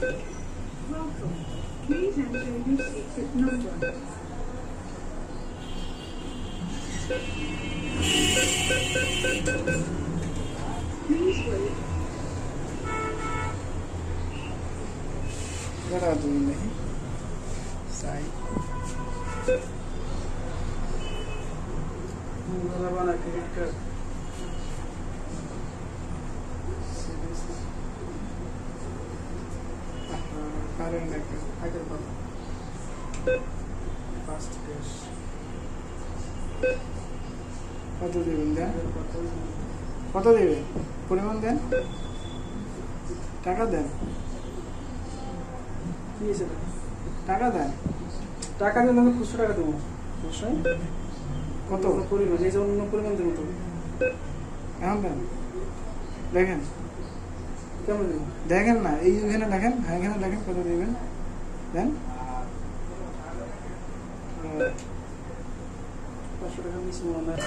Welcome. Please enter your secret number. Please wait. What are doing here? Side. Bana credit card. Current account. Hyderabad. First cash. কত দিবেন দেন? কত দিবেন? পরিমাণ দেন? টাকা দেন? কি আছে? টাকা দেন? টাকা দিলে আমি খুচরো টাকা দেবো। অবশ্যই। কত? পরিমাণ এই যে অন্য পরিমাণ দেবো তো। এখন দেন। দেখেন। কেমন দেবো? দেখেন না, এই এখানে দেখেন, হ্যাঁ এখানে দেখেন কত দিবেন? দেন। 500 টাকা নিচে মনে হয়।